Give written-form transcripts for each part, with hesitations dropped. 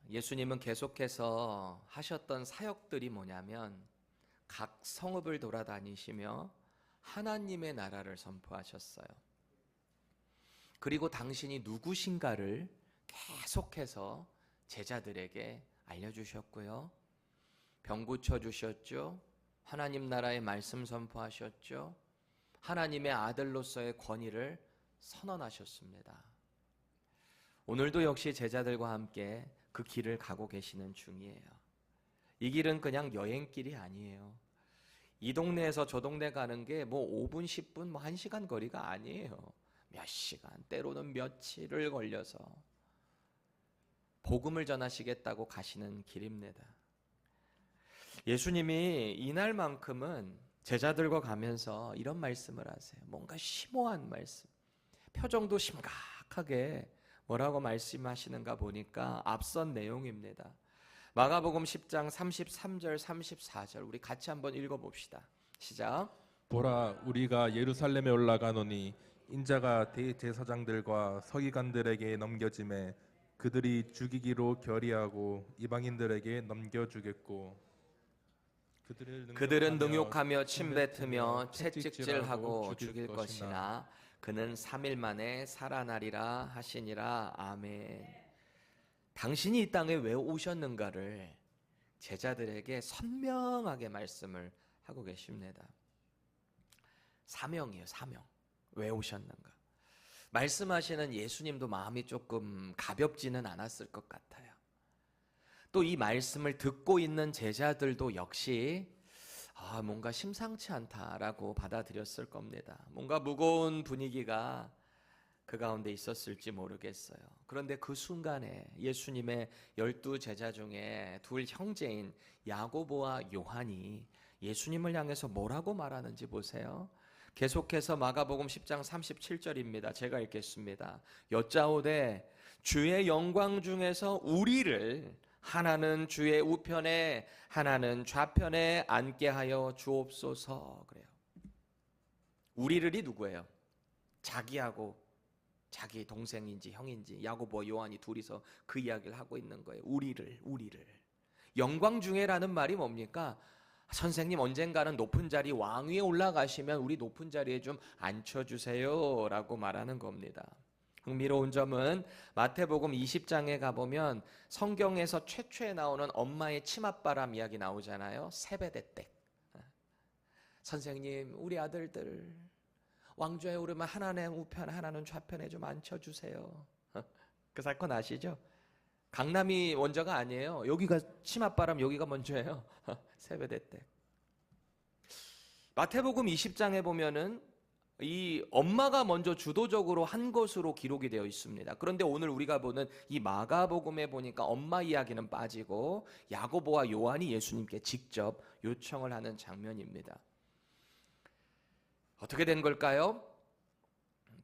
예수님은 계속해서 하셨던 사역들이 뭐냐면 각 성읍을 돌아다니시며 하나님의 나라를 선포하셨어요. 그리고 당신이 누구신가를 계속해서 제자들에게 알려주셨고요. 병 고쳐주셨죠. 하나님 나라의 말씀 선포하셨죠. 하나님의 아들로서의 권위를 선언하셨습니다. 오늘도 역시 제자들과 함께 그 길을 가고 계시는 중이에요. 이 길은 그냥 여행길이 아니에요. 이 동네에서 저 동네 가는 게 뭐 5분, 10분, 뭐 1시간 거리가 아니에요. 몇 시간, 때로는 며칠을 걸려서 복음을 전하시겠다고 가시는 길입니다. 예수님이 이날만큼은 제자들과 가면서 이런 말씀을 하세요. 뭔가 심오한 말씀, 표정도 심각하게 뭐라고 말씀하시는가 보니까 앞선 내용입니다. 마가복음 10장 33절 34절 우리 같이 한번 읽어봅시다. 시작. 보라, 우리가 예루살렘에 올라가노니 인자가 대제사장들과 서기관들에게 넘겨짐에 그들이 죽이기로 결의하고 이방인들에게 넘겨주겠고 그들은 능욕하며 침뱉으며 채찍질하고 죽일 것이나 그는 3일 만에 살아나리라 하시니라. 아멘. 당신이 이 땅에 왜 오셨는가를 제자들에게 선명하게 말씀을 하고 계십니다. 사명이에요. 사명. 왜 오셨는가. 말씀하시는 예수님도 마음이 조금 가볍지는 않았을 것 같아요. 또 이 말씀을 듣고 있는 제자들도 역시 뭔가 심상치 않다라고 받아들였을 겁니다. 뭔가 무거운 분위기가 그 가운데 있었을지 모르겠어요. 그런데 그 순간에 예수님의 12 제자 중에 둘 형제인 야고보와 요한이 예수님을 향해서 뭐라고 말하는지 보세요. 계속해서 마가복음 10장 37절입니다. 제가 읽겠습니다. 여짜오되 주의 영광 중에서 우리를 하나는 주의 우편에 하나는 좌편에 앉게 하여 주옵소서. 그래요. 우리를이 누구예요? 자기하고 자기 동생인지 형인지 야고보 요한이 둘이서 그 이야기를 하고 있는 거예요. 우리를 영광 중에라는 말이 뭡니까? 선생님 언젠가는 높은 자리 왕위에 올라가시면 우리 높은 자리에 좀 앉혀주세요 라고 말하는 겁니다. 흥미로운 점은 마태복음 20장에 가보면 성경에서 최초에 나오는 엄마의 치맛바람 이야기 나오잖아요. 세베대댁. 선생님 우리 아들들 왕좌에 오르면 하나는 우편 하나는 좌편에 좀 앉혀주세요. 그 사건 아시죠? 강남이 원조가 아니에요. 여기가 치맛바람 여기가 먼저예요. 세베대댁. 마태복음 20장에 보면은 이 엄마가 먼저 주도적으로 한 것으로 기록이 되어 있습니다. 그런데 오늘 우리가 보는 이 마가복음에 보니까 엄마 이야기는 빠지고 야고보와 요한이 예수님께 직접 요청을 하는 장면입니다. 어떻게 된 걸까요?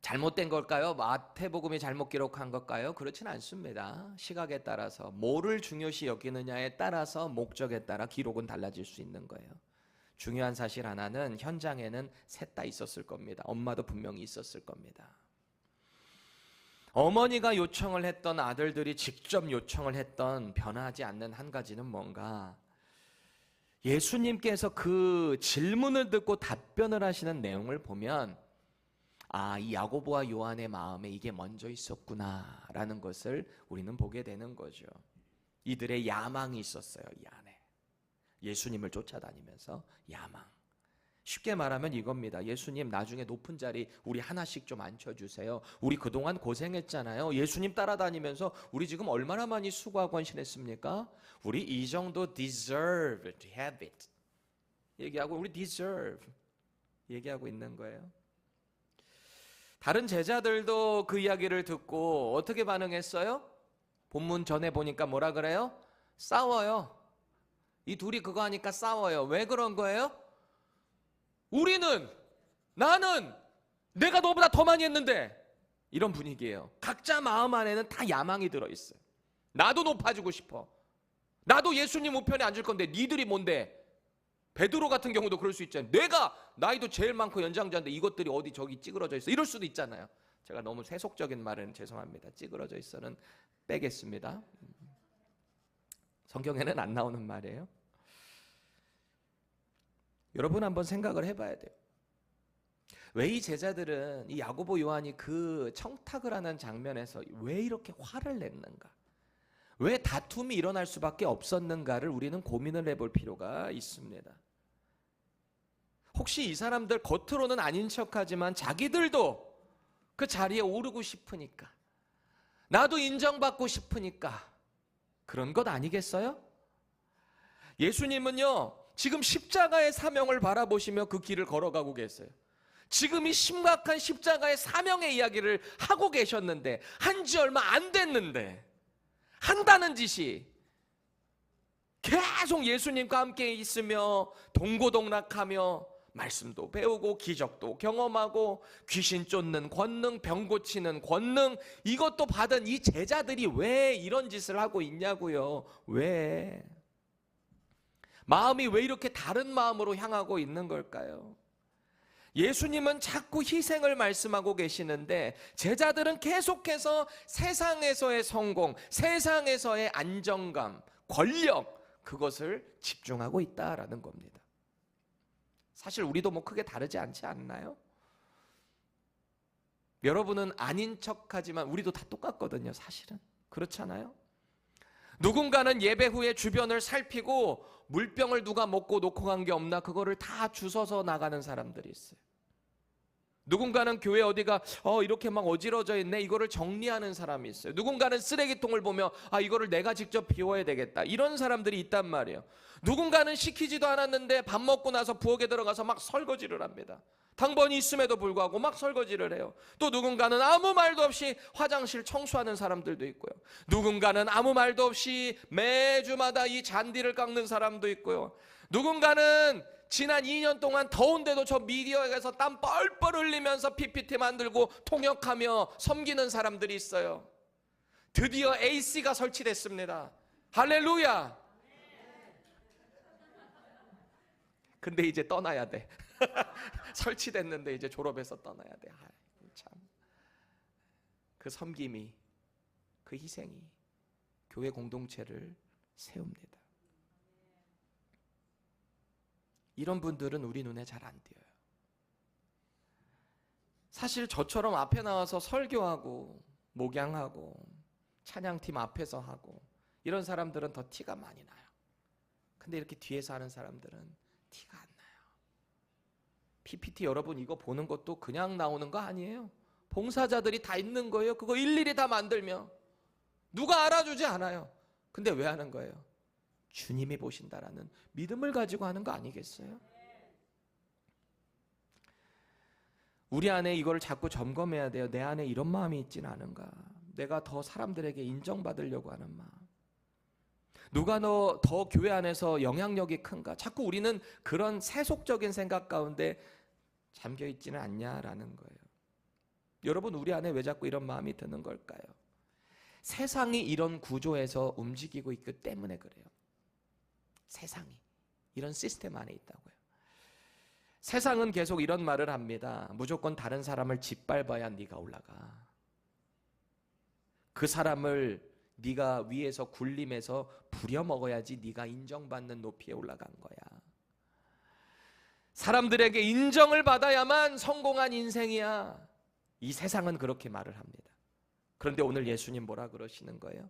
잘못된 걸까요? 마태복음이 잘못 기록한 걸까요? 그렇진 않습니다. 시각에 따라서 뭐를 중요시 여기느냐에 따라서 목적에 따라 기록은 달라질 수 있는 거예요. 중요한 사실 하나는 현장에는 셋 다 있었을 겁니다. 엄마도 분명히 있었을 겁니다. 어머니가 요청을 했던 아들들이 직접 요청을 했던 변하지 않는 한 가지는 뭔가 예수님께서 그 질문을 듣고 답변을 하시는 내용을 보면 이 야고보와 요한의 마음에 이게 먼저 있었구나라는 것을 우리는 보게 되는 거죠. 이들의 야망이 있었어요. 이 안에. 예수님을 쫓아다니면서 야망. 쉽게 말하면 이겁니다. 예수님 나중에 높은 자리 우리 하나씩 좀 앉혀주세요. 우리 그동안 고생했잖아요. 예수님 따라다니면서 우리 지금 얼마나 많이 수고하고 헌신했습니까? 우리 이 정도 deserve to have it. 얘기하고 우리 deserve 얘기하고 있는 거예요. 다른 제자들도 그 이야기를 듣고 어떻게 반응했어요? 본문 전에 보니까 뭐라 그래요? 싸워요. 이 둘이 그거 하니까 싸워요. 왜 그런 거예요? 나는 내가 너보다 더 많이 했는데 이런 분위기예요. 각자 마음 안에는 다 야망이 들어있어요. 나도 높아지고 싶어. 나도 예수님 우편에 앉을 건데 니들이 뭔데? 베드로 같은 경우도 그럴 수 있잖아요. 내가 나이도 제일 많고 연장자인데 이것들이 어디 저기 찌그러져 있어. 이럴 수도 있잖아요. 제가 너무 세속적인 말은 죄송합니다. 찌그러져 있어는 빼겠습니다. 성경에는 안 나오는 말이에요. 여러분 한번 생각을 해봐야 돼요. 왜 이 제자들은 이 야고보 요한이 그 청탁을 하는 장면에서 왜 이렇게 화를 냈는가? 왜 다툼이 일어날 수밖에 없었는가를 우리는 고민을 해볼 필요가 있습니다. 혹시 이 사람들 겉으로는 아닌 척하지만 자기들도 그 자리에 오르고 싶으니까, 나도 인정받고 싶으니까 그런 것 아니겠어요? 예수님은요, 지금 십자가의 사명을 바라보시며 그 길을 걸어가고 계세요. 지금 이 심각한 십자가의 사명의 이야기를 하고 계셨는데, 한지 얼마 안 됐는데 한다는 짓이 계속 예수님과 함께 있으며 동고동락하며 말씀도 배우고 기적도 경험하고 귀신 쫓는 권능, 병 고치는 권능, 이것도 받은 이 제자들이 왜 이런 짓을 하고 있냐고요. 왜? 마음이 왜 이렇게 다른 마음으로 향하고 있는 걸까요? 예수님은 자꾸 희생을 말씀하고 계시는데 제자들은 계속해서 세상에서의 성공, 세상에서의 안정감, 권력, 그것을 집중하고 있다라는 겁니다. 사실 우리도 뭐 크게 다르지 않지 않나요? 여러분은 아닌 척하지만 우리도 다 똑같거든요, 사실은. 그렇잖아요? 누군가는 예배 후에 주변을 살피고 물병을 누가 먹고 놓고 간 게 없나 그거를 다 주워서 나가는 사람들이 있어요. 누군가는 교회 어디가 이렇게 막 어지러져 있네, 이거를 정리하는 사람이 있어요. 누군가는 쓰레기통을 보며 이거를 내가 직접 비워야 되겠다, 이런 사람들이 있단 말이에요. 누군가는 시키지도 않았는데 밥 먹고 나서 부엌에 들어가서 막 설거지를 합니다. 당번이 있음에도 불구하고 막 설거지를 해요. 또 누군가는 아무 말도 없이 화장실 청소하는 사람들도 있고요. 누군가는 아무 말도 없이 매주마다 이 잔디를 깎는 사람도 있고요. 누군가는 지난 2년 동안 더운데도 저 미디어에서 땀 뻘뻘 흘리면서 PPT 만들고 통역하며 섬기는 사람들이 있어요. 드디어 AC가 설치됐습니다. 할렐루야. 근데 이제 떠나야 돼. 설치됐는데 이제 졸업해서 떠나야 돼. 참. 그 섬김이, 그 희생이 교회 공동체를 세웁니다. 이런 분들은 우리 눈에 잘 안 띄어요. 사실 저처럼 앞에 나와서 설교하고 목양하고 찬양팀 앞에서 하고 이런 사람들은 더 티가 많이 나요. 근데 이렇게 뒤에서 하는 사람들은 티가 안 나요. PPT 여러분 이거 보는 것도 그냥 나오는 거 아니에요. 봉사자들이 다 있는 거예요. 그거 일일이 다 만들며 누가 알아주지 않아요. 근데 왜 하는 거예요? 주님이 보신다라는 믿음을 가지고 하는 거 아니겠어요? 우리 안에 이걸 자꾸 점검해야 돼요. 내 안에 이런 마음이 있지는 않은가? 내가 더 사람들에게 인정받으려고 하는 마음. 누가 너 더 교회 안에서 영향력이 큰가? 자꾸 우리는 그런 세속적인 생각 가운데 잠겨 있지는 않냐라는 거예요. 여러분, 우리 안에 왜 자꾸 이런 마음이 드는 걸까요? 세상이 이런 구조에서 움직이고 있기 때문에 그래요. 세상이 이런 시스템 안에 있다고요. 세상은 계속 이런 말을 합니다. 무조건 다른 사람을 짓밟아야 네가 올라가. 그 사람을 네가 위에서 굴림해서 부려먹어야지 네가 인정받는 높이에 올라간 거야. 사람들에게 인정을 받아야만 성공한 인생이야. 이 세상은 그렇게 말을 합니다. 그런데 오늘 예수님 뭐라 그러시는 거예요?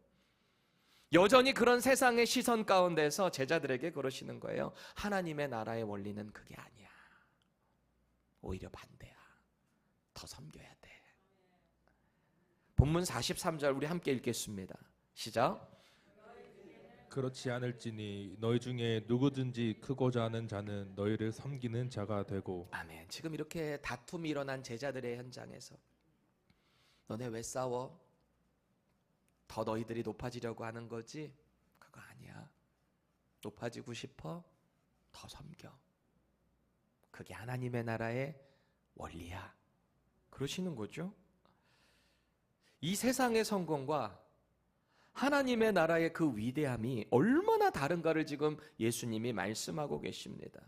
여전히 그런 세상의 시선 가운데서 제자들에게 그러시는 거예요. 하나님의 나라의 원리는 그게 아니야. 오히려 반대야. 더 섬겨야 돼. 본문 43절 우리 함께 읽겠습니다. 시작. 그렇지 않을지니 너희 중에 누구든지 크고자 하는 자는 너희를 섬기는 자가 되고. 아멘. 지금 이렇게 다툼이 일어난 제자들의 현장에서 너네 왜 싸워? 더 너희들이 높아지려고 하는 거지? 그거 아니야. 높아지고 싶어? 더 섬겨. 그게 하나님의 나라의 원리야. 그러시는 거죠. 이 세상의 성공과 하나님의 나라의 그 위대함이 얼마나 다른가를 지금 예수님이 말씀하고 계십니다.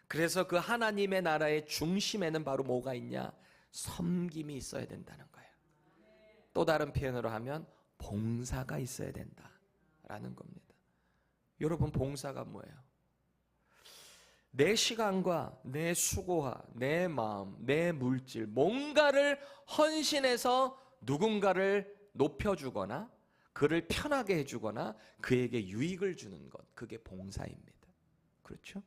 그래서 그 하나님의 나라의 중심에는 바로 뭐가 있냐? 섬김이 있어야 된다는 거예요. 또 다른 표현으로 하면 봉사가 있어야 된다라는 겁니다. 여러분, 봉사가 뭐예요? 내 시간과 내 수고와 내 마음, 내 물질, 뭔가를 헌신해서 누군가를 높여주거나 그를 편하게 해주거나 그에게 유익을 주는 것, 그게 봉사입니다. 그렇죠?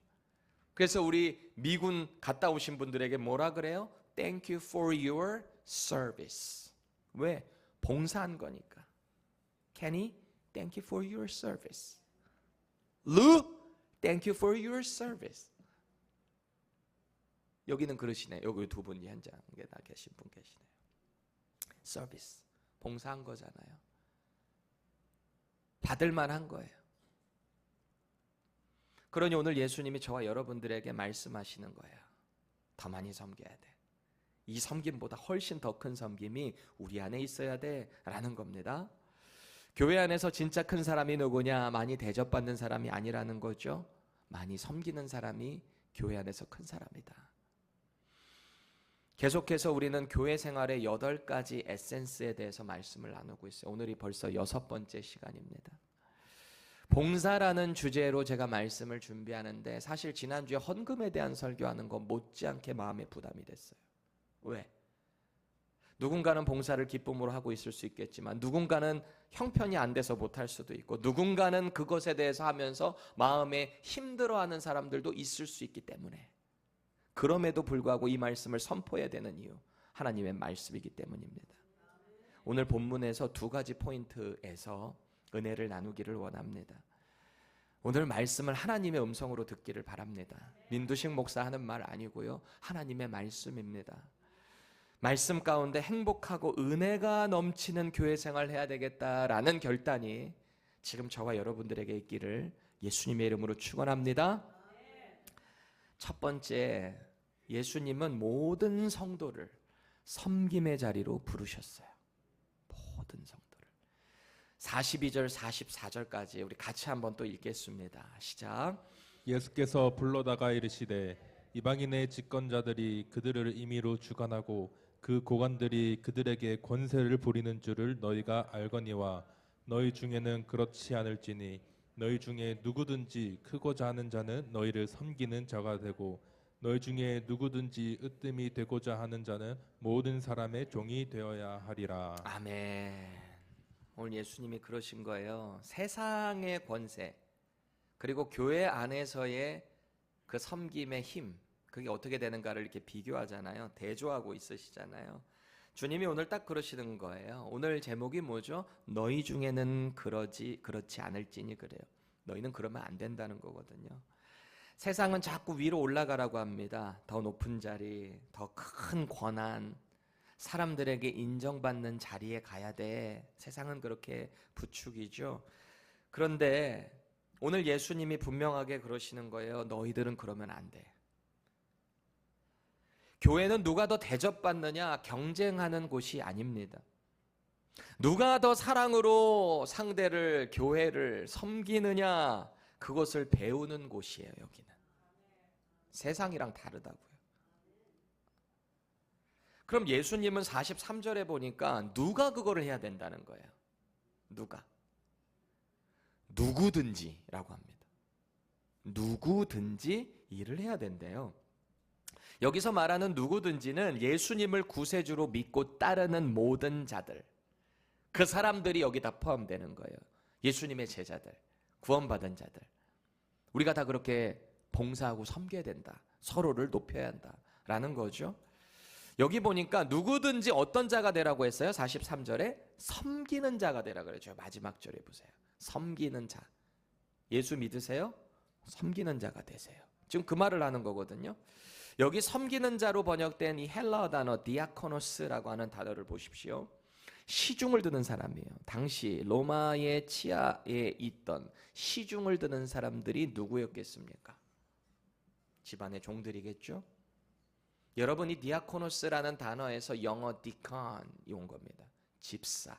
그래서 우리 미군 갔다 오신 분들에게 뭐라 그래요? Thank you for your service. 왜? 봉사한 거니까. Kenny, thank you for your service. Lou, thank you for your service. 여기는 그러시네. 여기 두 분이 현장에 다 계신 분 계시네요. 서비스, 봉사한 거잖아요. 받을 만한 거예요. 그러니 오늘 예수님이 저와 여러분들에게 말씀하시는 거예요. 더 많이 섬겨야 돼. 이 섬김보다 훨씬 더 큰 섬김이 우리 안에 있어야 돼 라는 겁니다. 교회 안에서 진짜 큰 사람이 누구냐? 많이 대접받는 사람이 아니라는 거죠. 많이 섬기는 사람이 교회 안에서 큰 사람이다. 계속해서 우리는 교회 생활의 8가지 에센스에 대해서 말씀을 나누고 있어요. 오늘이 벌써 6번째 시간입니다. 봉사라는 주제로 제가 말씀을 준비하는데 사실 지난주에 헌금에 대한 설교하는 건 못지않게 마음에 부담이 됐어요. 왜? 누군가는 봉사를 기쁨으로 하고 있을 수 있겠지만 누군가는 형편이 안 돼서 못할 수도 있고 누군가는 그것에 대해서 하면서 마음에 힘들어하는 사람들도 있을 수 있기 때문에 그럼에도 불구하고 이 말씀을 선포해야 되는 이유, 하나님의 말씀이기 때문입니다. 오늘 본문에서 2가지 포인트에서 은혜를 나누기를 원합니다. 오늘 말씀을 하나님의 음성으로 듣기를 바랍니다. 민두식 목사 하는 말 아니고요. 하나님의 말씀입니다. 말씀 가운데 행복하고 은혜가 넘치는 교회 생활을 해야 되겠다라는 결단이 지금 저와 여러분들에게 있기를 예수님의 이름으로 축원합니다. 첫 번째, 예수님은 모든 성도를 섬김의 자리로 부르셨어요. 모든 성도를. 42절, 44절까지 우리 같이 한번 또 읽겠습니다. 시작. 예수께서 불러다가 이르시되 이방인의 집권자들이 그들을 임의로 주관하고 그 고관들이 그들에게 권세를 부리는 줄을 너희가 알거니와 너희 중에는 그렇지 않을지니 너희 중에 누구든지 크고자 하는 자는 너희를 섬기는 자가 되고 너희 중에 누구든지 으뜸이 되고자 하는 자는 모든 사람의 종이 되어야 하리라. 아멘. 오늘 예수님이 그러신 거예요. 세상의 권세 그리고 교회 안에서의 그 섬김의 힘, 그게 어떻게 되는가를 이렇게 비교하잖아요. 대조하고 있으시잖아요. 주님이 오늘 딱 그러시는 거예요. 오늘 제목이 뭐죠? 너희 중에는 그렇지 않을지니 그래요. 너희는 그러면 안 된다는 거거든요. 세상은 자꾸 위로 올라가라고 합니다. 더 높은 자리, 더 큰 권한, 사람들에게 인정받는 자리에 가야 돼. 세상은 그렇게 부추기죠. 그런데 오늘 예수님이 분명하게 그러시는 거예요. 너희들은 그러면 안 돼. 교회는 누가 더 대접받느냐 경쟁하는 곳이 아닙니다. 누가 더 사랑으로 상대를, 교회를 섬기느냐 그것을 배우는 곳이에요. 여기는 세상이랑 다르다고요. 그럼 예수님은 43절에 보니까 누가 그거를 해야 된다는 거예요. 누가? 누구든지라고 합니다. 누구든지 일을 해야 된대요. 여기서 말하는 누구든지는 예수님을 구세주로 믿고 따르는 모든 자들, 그 사람들이 여기 다 포함되는 거예요. 예수님의 제자들, 구원받은 자들. 우리가 다 그렇게 봉사하고 섬겨야 된다. 서로를 높여야 한다라는 거죠. 여기 보니까 누구든지 어떤 자가 되라고 했어요? 43절에 섬기는 자가 되라 그러죠. 마지막 절에 보세요. 섬기는 자. 예수 믿으세요? 섬기는 자가 되세요. 지금 그 말을 하는 거거든요. 여기 섬기는 자로 번역된 이 헬라어 단어 디아코노스라고 하는 단어를 보십시오. 시중을 드는 사람이에요. 당시 로마의 치하에 있던 시중을 드는 사람들이 누구였겠습니까? 집안의 종들이겠죠. 여러분, 이 디아코노스라는 단어에서 영어 디컨이 온 겁니다. 집사.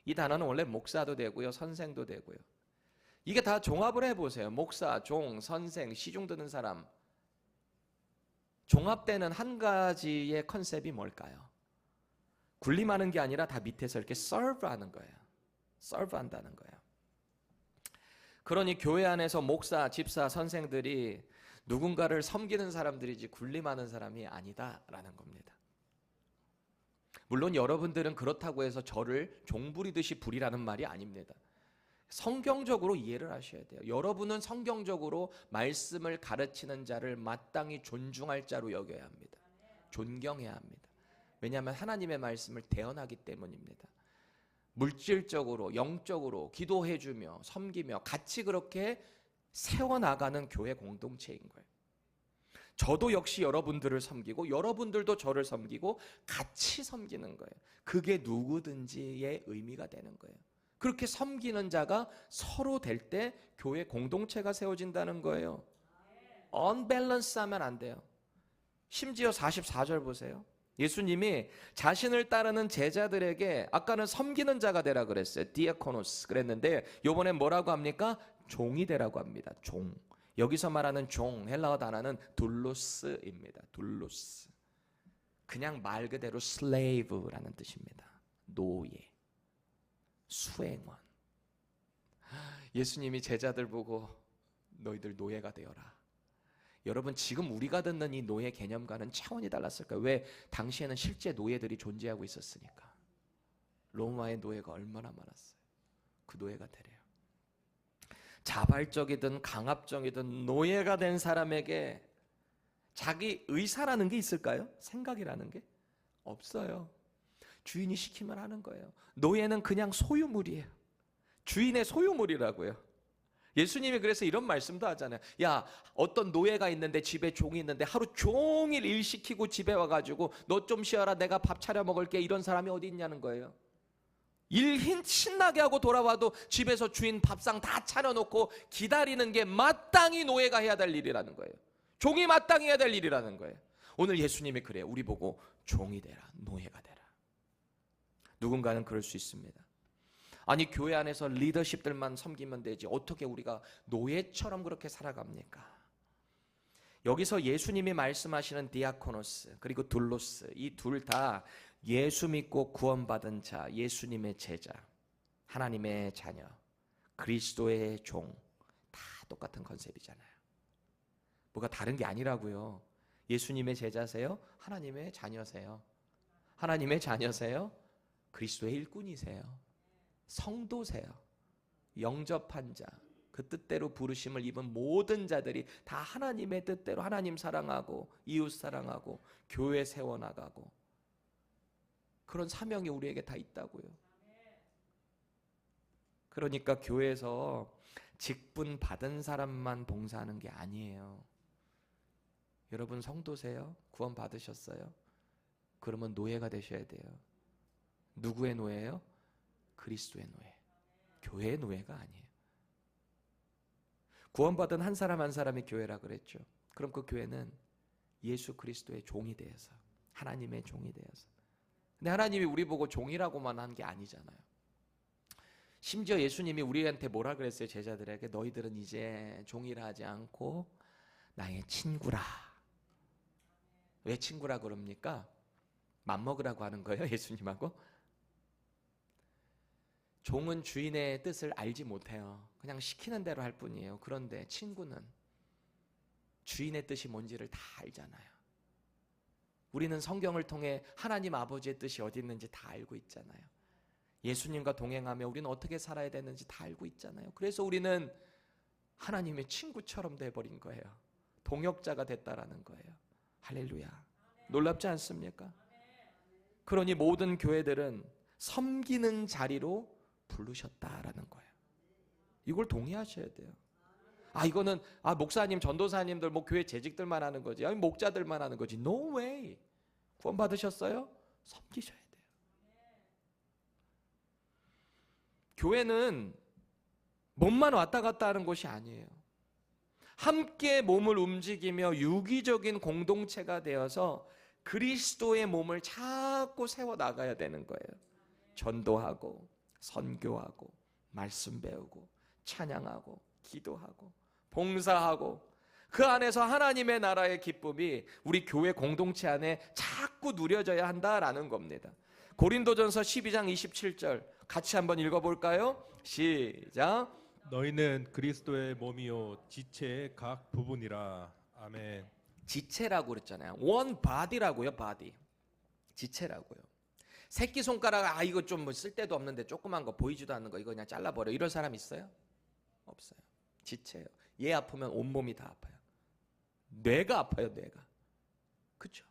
이 단어는 원래 목사도 되고요, 선생도 되고요. 이게 다 종합을 해보세요. 목사, 종, 선생, 시중 드는 사람. 종합되는 한 가지의 컨셉이 뭘까요? 군림하는 게 아니라 다 밑에서 이렇게 서브하는 거예요. 서브한다는 거예요. 그러니 교회 안에서 목사, 집사, 선생들이 누군가를 섬기는 사람들이지 군림하는 사람이 아니다라는 겁니다. 물론 여러분들은 그렇다고 해서 저를 종부리듯이 부리라는 말이 아닙니다. 성경적으로 이해를 하셔야 돼요. 여러분은 성경적으로 말씀을 가르치는 자를 마땅히 존중할 자로 여겨야 합니다. 존경해야 합니다. 왜냐하면 하나님의 말씀을 대언하기 때문입니다. 물질적으로, 영적으로 기도해주며 섬기며 같이 그렇게 세워나가는 교회 공동체인 거예요. 저도 역시 여러분들을 섬기고 여러분들도 저를 섬기고 같이 섬기는 거예요. 그게 누구든지의 의미가 되는 거예요. 그렇게 섬기는 자가 서로 될 때 교회 공동체가 세워진다는 거예요. 언밸런스 하면 안 돼요. 심지어 44절 보세요. 예수님이 자신을 따르는 제자들에게 아까는 섬기는 자가 되라 그랬어요. 디아코노스 그랬는데 이번엔 뭐라고 합니까? 종이 되라고 합니다. 종. 여기서 말하는 종, 헬라어 단어는 둘로스입니다. 둘로스. 그냥 말 그대로 slave라는 뜻입니다. 노예, 수행원. 예수님이 제자들 보고 너희들 노예가 되어라. 여러분 지금 우리가 듣는 이 노예 개념과는 차원이 달랐을까요? 왜? 당시에는 실제 노예들이 존재하고 있었으니까. 로마의 노예가 얼마나 많았어요. 그 노예가 되래요. 자발적이든 강압적이든 노예가 된 사람에게 자기 의사라는 게 있을까요? 생각이라는 게 없어요. 주인이 시키면 하는 거예요. 노예는 그냥 소유물이에요. 주인의 소유물이라고요. 예수님이 그래서 이런 말씀도 하잖아요. 야, 어떤 노예가 있는데 집에 종이 있는데 하루 종일 일 시키고 집에 와가지고 너 좀 쉬어라 내가 밥 차려 먹을게 이런 사람이 어디 있냐는 거예요. 일 신나게 하고 돌아와도 집에서 주인 밥상 다 차려놓고 기다리는 게 마땅히 노예가 해야 될 일이라는 거예요. 종이 마땅히 해야 될 일이라는 거예요. 오늘 예수님이 그래요. 우리 보고 종이 되라, 노예가 되라. 누군가는 그럴 수 있습니다. 아니 교회 안에서 리더십들만 섬기면 되지 어떻게 우리가 노예처럼 그렇게 살아갑니까? 여기서 예수님이 말씀하시는 디아코노스 그리고 둘로스 이 둘 다 예수 믿고 구원받은 자, 예수님의 제자, 하나님의 자녀, 그리스도의 종 다 똑같은 컨셉이잖아요. 뭐가 다른 게 아니라고요. 예수님의 제자세요? 하나님의 자녀세요. 하나님의 자녀세요? 그리스도의 일꾼이세요. 성도세요. 영접한 자, 그 뜻대로 부르심을 입은 모든 자들이 다 하나님의 뜻대로 하나님 사랑하고 이웃 사랑하고 교회 세워나가고 그런 사명이 우리에게 다 있다고요. 그러니까 교회에서 직분 받은 사람만 봉사하는 게 아니에요. 여러분 성도세요? 구원 받으셨어요? 그러면 노예가 되셔야 돼요. 누구의 노예예요? 그리스도의 노예. 교회의 노예가 아니에요. 구원받은 한 사람 한 사람이 교회라 그랬죠. 그럼 그 교회는 예수 그리스도의 종이 되어서 하나님의 종이 되어서. 근데 하나님이 우리 보고 종이라고만 한 게 아니잖아요. 심지어 예수님이 우리한테 뭐라 그랬어요? 제자들에게 너희들은 이제 종이라 하지 않고 나의 친구라. 왜 친구라 그럽니까? 맘먹으라고 하는 거예요, 예수님하고? 종은 주인의 뜻을 알지 못해요. 그냥 시키는 대로 할 뿐이에요. 그런데 친구는 주인의 뜻이 뭔지를 다 알잖아요. 우리는 성경을 통해 하나님 아버지의 뜻이 어디 있는지 다 알고 있잖아요. 예수님과 동행하며 우리는 어떻게 살아야 되는지 다 알고 있잖아요. 그래서 우리는 하나님의 친구처럼 돼버린 거예요. 동역자가 됐다라는 거예요. 할렐루야. 놀랍지 않습니까? 그러니 모든 교회들은 섬기는 자리로 부르셨다라는 거예요. 이걸 동의하셔야 돼요. 이거는 목사님, 전도사님들, 교회 재직들만 하는 거지. 목자들만 하는 거지. No way. 구원 받으셨어요? 섬기셔야 돼요. 교회는 몸만 왔다 갔다 하는 곳이 아니에요. 함께 몸을 움직이며 유기적인 공동체가 되어서 그리스도의 몸을 자꾸 세워 나가야 되는 거예요. 전도하고 선교하고 말씀 배우고 찬양하고 기도하고 봉사하고 그 안에서 하나님의 나라의 기쁨이 우리 교회 공동체 안에 자꾸 누려져야 한다라는 겁니다. 고린도전서 12장 27절 같이 한번 읽어볼까요? 시작. 너희는 그리스도의 몸이요 지체의 각 부분이라. 아멘. 지체라고 그랬잖아요. one body라고요. body. 지체라고요. 새끼손가락 이거 좀 뭐 쓸데도 없는데 조그만 거 보이지도 않는 거 이거 그냥 잘라버려. 이런 사람 있어요? 없어요. 지체예요. 얘 아프면 온몸이 다 아파요. 뇌가 아파요. 뇌가. 그렇죠?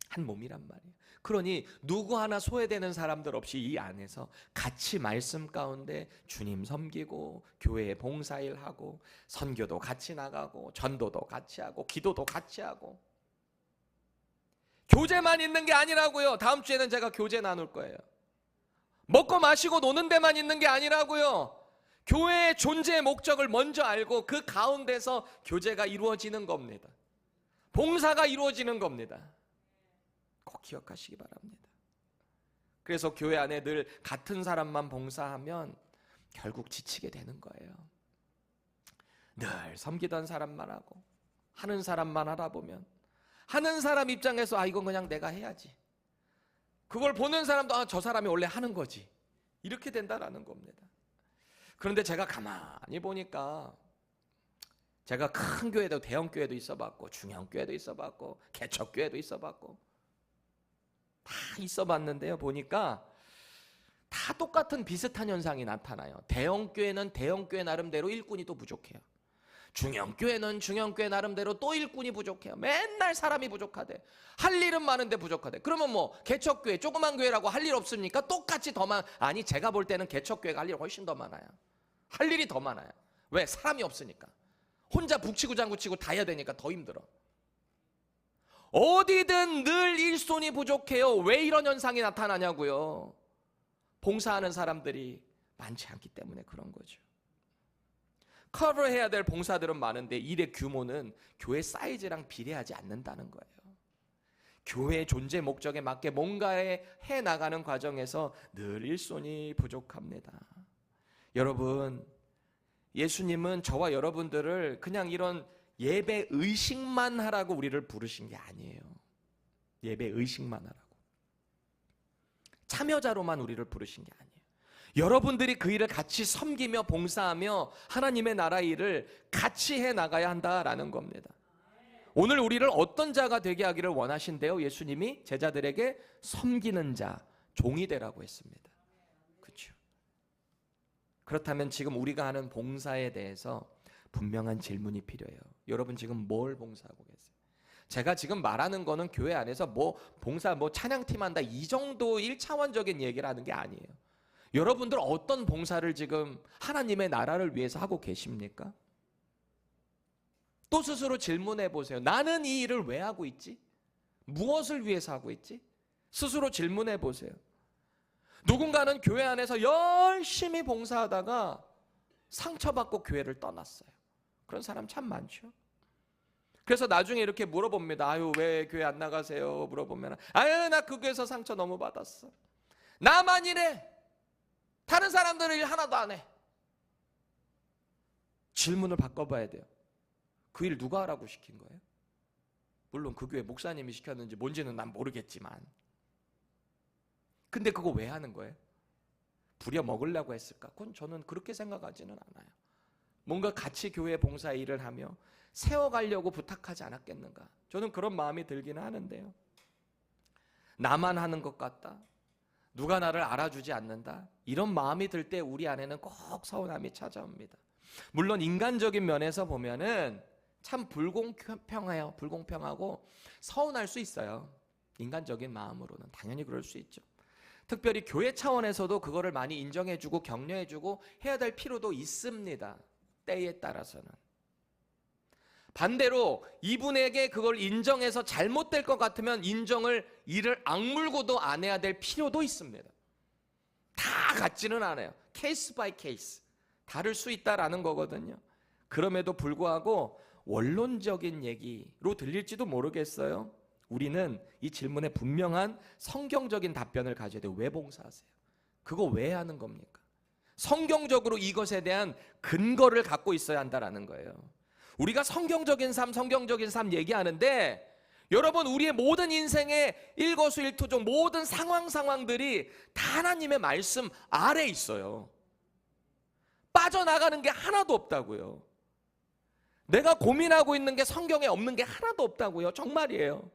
한 몸이란 말이에요. 그러니 누구 하나 소외되는 사람들 없이 이 안에서 같이 말씀 가운데 주님 섬기고 교회에 봉사일하고 선교도 같이 나가고 전도도 같이 하고 기도도 같이 하고 교제만 있는 게 아니라고요. 다음 주에는 제가 교제 나눌 거예요. 먹고 마시고 노는 데만 있는 게 아니라고요. 교회의 존재의 목적을 먼저 알고 그 가운데서 교제가 이루어지는 겁니다. 봉사가 이루어지는 겁니다. 꼭 기억하시기 바랍니다. 그래서 교회 안에 늘 같은 사람만 봉사하면 결국 지치게 되는 거예요. 늘 섬기던 사람만 하고 하는 사람만 하다 보면 하는 사람 입장에서 이건 그냥 내가 해야지. 그걸 보는 사람도 저 사람이 원래 하는 거지. 이렇게 된다라는 겁니다. 그런데 제가 가만히 보니까 제가 큰 교회도 대형 교회도 있어봤고 중형 교회도 있어봤고 개척 교회도 있어봤고 다 있어봤는데요. 보니까 다 똑같은 비슷한 현상이 나타나요. 대형 교회는 대형 교회 나름대로 일꾼이 또 부족해요. 중형 교회는 중형 교회 나름대로 또 일꾼이 부족해요. 맨날 사람이 부족하대. 할 일은 많은데 부족하대. 그러면 뭐 개척 교회 조그만 교회라고 할 일 없습니까? 똑같이 더 아니 제가 볼 때는 개척 교회가 할 일이 훨씬 더 많아요. 할 일이 더 많아요. 왜? 사람이 없으니까. 혼자 북치고 장구치고 다 해야 되니까 더 힘들어. 어디든 늘 일손이 부족해요. 왜 이런 현상이 나타나냐고요. 봉사하는 사람들이 많지 않기 때문에 그런 거죠. 커버해야 될 봉사들은 많은데 일의 규모는 교회 사이즈랑 비례하지 않는다는 거예요. 교회의 존재 목적에 맞게 뭔가에 해나가는 과정에서 늘 일손이 부족합니다. 여러분, 예수님은 저와 여러분들을 그냥 이런 예배 의식만 하라고 우리를 부르신 게 아니에요. 예배 의식만 하라고. 참여자로만 우리를 부르신 게 아니에요. 여러분들이 그 일을 같이 섬기며 봉사하며 하나님의 나라 일을 같이 해나가야 한다라는 겁니다. 오늘 우리를 어떤 자가 되게 하기를 원하신대요? 예수님이 제자들에게 섬기는 자, 종이 되라고 했습니다. 그렇죠? 그렇다면 지금 우리가 하는 봉사에 대해서 분명한 질문이 필요해요. 여러분 지금 뭘 봉사하고 계세요? 제가 지금 말하는 거는 교회 안에서 뭐 봉사 찬양팀 한다 이 정도 1차원적인 얘기를 하는 게 아니에요. 여러분들 어떤 봉사를 지금 하나님의 나라를 위해서 하고 계십니까? 또 스스로 질문해 보세요. 나는 이 일을 왜 하고 있지? 무엇을 위해서 하고 있지? 스스로 질문해 보세요. 누군가는 교회 안에서 열심히 봉사하다가 상처받고 교회를 떠났어요. 그런 사람 참 많죠. 그래서 나중에 이렇게 물어봅니다. 왜 교회 안 나가세요? 물어보면 나 그 교회에서 상처 너무 받았어. 나만 이래. 다른 사람들은 일 하나도 안 해. 질문을 바꿔봐야 돼요. 그 일 누가 하라고 시킨 거예요? 물론 그 교회 목사님이 시켰는지 뭔지는 난 모르겠지만 근데 그거 왜 하는 거예요? 부려 먹으려고 했을까? 그건 저는 그렇게 생각하지는 않아요. 뭔가 같이 교회 봉사 일을 하며 세워가려고 부탁하지 않았겠는가? 저는 그런 마음이 들기는 하는데요. 나만 하는 것 같다. 누가 나를 알아주지 않는다. 이런 마음이 들 때 우리 안에는 꼭 서운함이 찾아옵니다. 물론 인간적인 면에서 보면은 참 불공평하고 서운할 수 있어요. 인간적인 마음으로는 당연히 그럴 수 있죠. 특별히 교회 차원에서도 그거를 많이 인정해주고 격려해주고 해야 될 필요도 있습니다. 때에 따라서는. 반대로 이분에게 그걸 인정해서 잘못될 것 같으면 이를 악물고도 안 해야 될 필요도 있습니다. 다 같지는 않아요. 케이스 바이 케이스. 다를 수 있다라는 거거든요. 그럼에도 불구하고 원론적인 얘기로 들릴지도 모르겠어요. 우리는 이 질문에 분명한 성경적인 답변을 가져야 돼요. 왜 봉사하세요? 그거 왜 하는 겁니까? 성경적으로 이것에 대한 근거를 갖고 있어야 한다라는 거예요. 우리가 성경적인 삶 얘기하는데 여러분 우리의 모든 인생의 일거수일투족 모든 상황들이 다 하나님의 말씀 아래 있어요. 빠져나가는 게 하나도 없다고요. 내가 고민하고 있는 게 성경에 없는 게 하나도 없다고요. 정말이에요.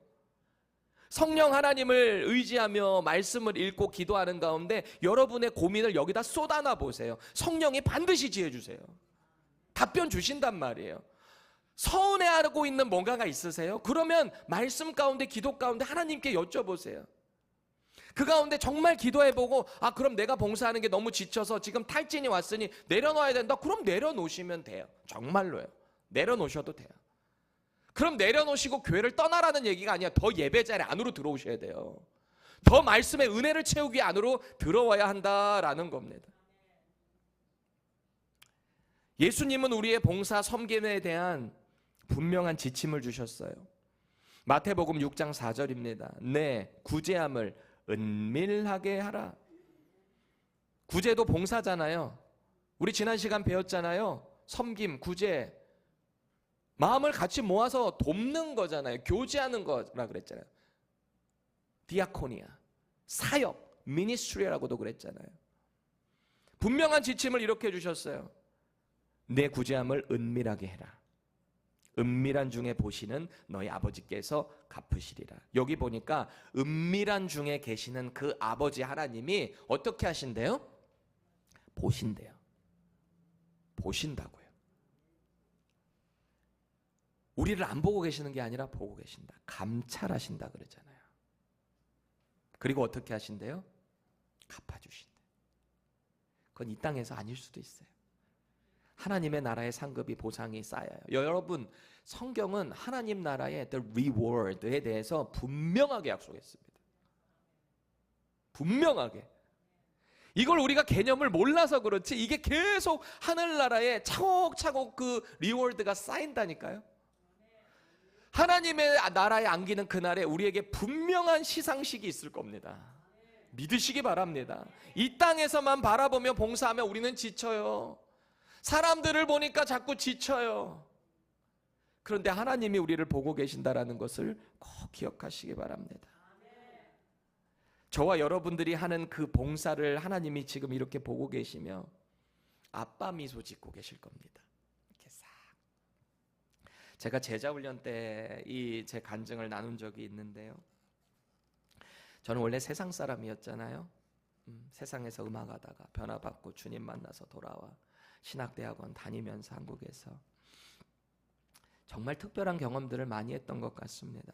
성령 하나님을 의지하며 말씀을 읽고 기도하는 가운데 여러분의 고민을 여기다 쏟아놔 보세요. 성령이 반드시 지어주세요. 답변 주신단 말이에요. 서운해하고 있는 뭔가가 있으세요? 그러면 말씀 가운데, 기도 가운데 하나님께 여쭤보세요. 그 가운데 정말 기도해보고, 그럼 내가 봉사하는 게 너무 지쳐서 지금 탈진이 왔으니 내려놓아야 된다. 그럼 내려놓으시면 돼요. 정말로요. 내려놓으셔도 돼요. 그럼 내려놓으시고 교회를 떠나라는 얘기가 아니야. 더 예배자리 안으로 들어오셔야 돼요. 더 말씀의 은혜를 채우기 안으로 들어와야 한다라는 겁니다. 예수님은 우리의 봉사 섬김에 대한 분명한 지침을 주셨어요. 마태복음 6장 4절입니다. 내 구제함을 은밀하게 하라. 구제도 봉사잖아요. 우리 지난 시간 배웠잖아요. 섬김, 구제, 마음을 같이 모아서 돕는 거잖아요. 교제하는 거라 그랬잖아요. 디아코니아, 사역, 미니스트리라고도 그랬잖아요. 분명한 지침을 이렇게 주셨어요. 내 구제함을 은밀하게 해라. 은밀한 중에 보시는 너희 아버지께서 갚으시리라. 여기 보니까 은밀한 중에 계시는 그 아버지 하나님이 어떻게 하신대요? 보신대요. 보신다고요. 우리를 안 보고 계시는 게 아니라 보고 계신다. 감찰하신다 그러잖아요. 그리고 어떻게 하신대요? 갚아주신대. 그건 이 땅에서 아닐 수도 있어요. 하나님의 나라의 상급이, 보상이 쌓여요. 여러분, 성경은 하나님 나라의 the reward에 대해서 분명하게 약속했습니다. 분명하게. 이걸 우리가 개념을 몰라서 그렇지 이게 계속 하늘나라에 차곡차곡 그 리워드가 쌓인다니까요. 하나님의 나라에 안기는 그날에 우리에게 분명한 시상식이 있을 겁니다. 믿으시기 바랍니다. 이 땅에서만 바라보며 봉사하면 우리는 지쳐요. 사람들을 보니까 자꾸 지쳐요. 그런데 하나님이 우리를 보고 계신다라는 것을 꼭 기억하시기 바랍니다. 저와 여러분들이 하는 그 봉사를 하나님이 지금 이렇게 보고 계시며 아빠 미소 짓고 계실 겁니다. 이렇게 싹. 제가 제자훈련 때 이 제 간증을 나눈 적이 있는데요. 저는 원래 세상 사람이었잖아요. 세상에서 음악하다가 변화받고 주님 만나서 돌아와 신학대학원 다니면서 한국에서 정말 특별한 경험들을 많이 했던 것 같습니다.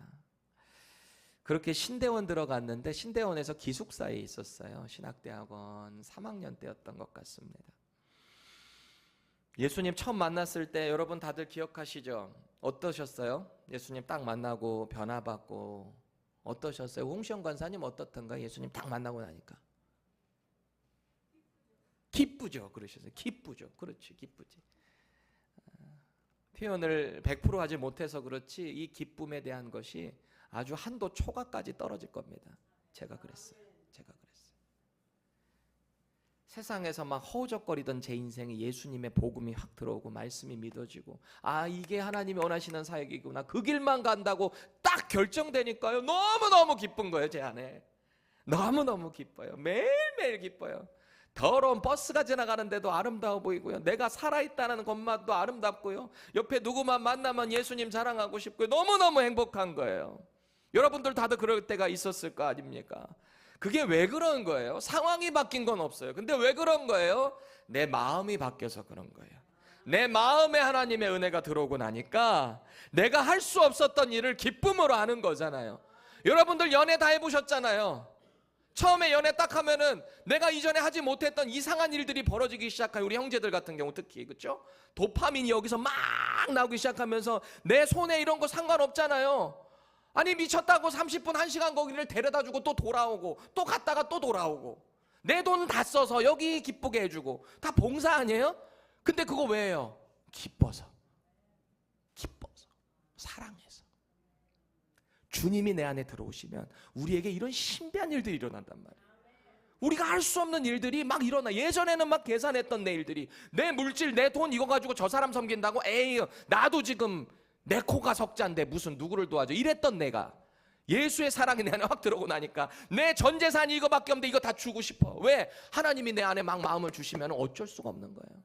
그렇게 신대원 들어갔는데 신대원에서 기숙사에 있었어요. 신학대학원 3학년 때였던 것 같습니다. 예수님 처음 만났을 때 여러분 다들 기억하시죠? 어떠셨어요? 예수님 딱 만나고 변화받고 어떠셨어요? 홍시영 권사님 어떻던가? 예수님 딱 만나고 나니까 기쁘죠. 그러셨어요. 기쁘죠. 그렇지, 기쁘지. 표현을 100% 하지 못해서 그렇지 이 기쁨에 대한 것이 아주 한도 초과까지 떨어질 겁니다. 제가 그랬어요. 세상에서 막 허우적거리던 제 인생에 예수님의 복음이 확 들어오고 말씀이 믿어지고 이게 하나님이 원하시는 사역이구나. 그 길만 간다고 딱 결정되니까요. 너무너무 기쁜 거예요. 제 안에. 너무너무 기뻐요. 매일매일 기뻐요. 더러운 버스가 지나가는데도 아름다워 보이고요. 내가 살아있다는 것만도 아름답고요. 옆에 누구만 만나면 예수님 자랑하고 싶고요. 너무너무 행복한 거예요. 여러분들 다들 그럴 때가 있었을 거 아닙니까? 그게 왜 그런 거예요? 상황이 바뀐 건 없어요. 근데 왜 그런 거예요? 내 마음이 바뀌어서 그런 거예요. 내 마음에 하나님의 은혜가 들어오고 나니까 내가 할 수 없었던 일을 기쁨으로 하는 거잖아요. 여러분들 연애 다 해보셨잖아요. 처음에 연애 딱 하면은 내가 이전에 하지 못했던 이상한 일들이 벌어지기 시작해요. 우리 형제들 같은 경우 특히, 그렇죠? 도파민이 여기서 막 나오기 시작하면서 내 손에 이런 거 상관없잖아요. 아니 미쳤다고 30분 1시간 거기를 데려다주고 또 돌아오고 또 갔다가 또 돌아오고 내 돈 다 써서 여기 기쁘게 해주고 다 봉사 아니에요? 근데 그거 왜 해요? 기뻐서 사랑해서. 주님이 내 안에 들어오시면 우리에게 이런 신비한 일들이 일어난단 말이에요. 우리가 할 수 없는 일들이 막 일어나. 예전에는 막 계산했던 내 일들이, 내 물질, 내 돈 이거 가지고 저 사람 섬긴다고 에이 나도 지금 내 코가 석자인데 무슨 누구를 도와줘 이랬던 내가 예수의 사랑이 내 안에 확 들어오고 나니까 내 전 재산이 이거밖에 없는데 이거 다 주고 싶어. 왜? 하나님이 내 안에 막 마음을 주시면 어쩔 수가 없는 거예요.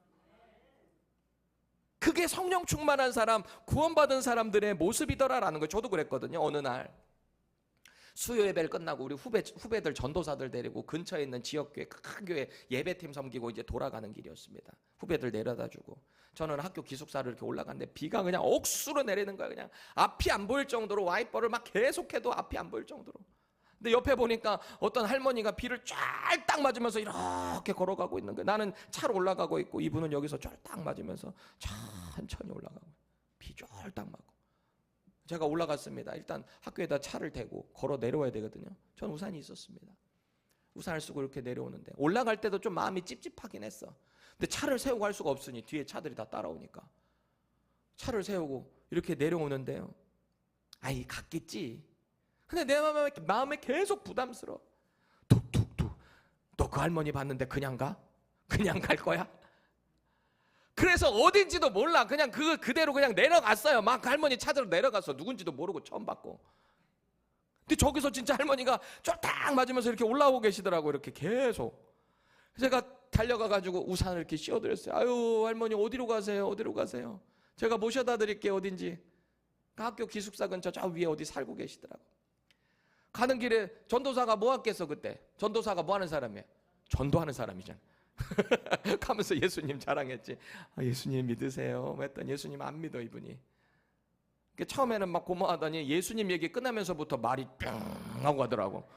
그게 성령 충만한 사람, 구원받은 사람들의 모습이더라라는 거예요. 저도 그랬거든요. 어느 날 수요 예배를 끝나고 우리 후배들 전도사들 데리고 근처에 있는 지역교회 큰 교회 예배팀 섬기고 이제 돌아가는 길이었습니다. 후배들 내려다주고 저는 학교 기숙사로 이렇게 올라갔는데 비가 그냥 억수로 내리는 거야. 그냥 앞이 안 보일 정도로 와이퍼를 막 계속해도 앞이 안 보일 정도로. 근데 옆에 보니까 어떤 할머니가 비를 쫙딱 맞으면서 이렇게 걸어가고 있는 거예요. 나는 차로 올라가고 있고 이분은 여기서 쫙딱 맞으면서 천천히 올라가고 비 쫙딱 맞고. 제가 올라갔습니다. 일단 학교에다 차를 대고 걸어 내려와야 되거든요. 전 우산이 있었습니다. 우산을 쓰고 이렇게 내려오는데 올라갈 때도 좀 마음이 찝찝하긴 했어. 근데 차를 세우고 갈 수가 없으니 뒤에 차들이 다 따라오니까 차를 세우고 이렇게 내려오는데요. 아이 갔겠지. 근데 내 마음에 계속 부담스러워. 툭툭툭. 너 그 할머니 봤는데 그냥 가? 그냥 갈 거야? 그래서 어딘지도 몰라. 그냥 그대로 그냥 내려갔어요. 막 그 할머니 찾으러 내려갔어. 누군지도 모르고 처음 봤고. 근데 저기서 진짜 할머니가 쫄딱 맞으면서 이렇게 올라오고 계시더라고. 이렇게 계속. 제가 달려가가지고 우산을 이렇게 씌워드렸어요. 아유 할머니 어디로 가세요? 어디로 가세요? 제가 모셔다 드릴게요. 어딘지. 그 학교 기숙사 근처 저 위에 어디 살고 계시더라고. 가는 길에 전도사가 뭐 했겠어 그때? 전도사가 뭐 하는 사람이야? 전도하는 사람이잖아. 가면서 예수님 자랑했지. 아, 예수님 믿으세요? 했더니 예수님 안 믿어 이분이. 처음에는 막 고마워하더니 예수님 얘기 끝나면서부터 말이 뿅 하고 가더라고.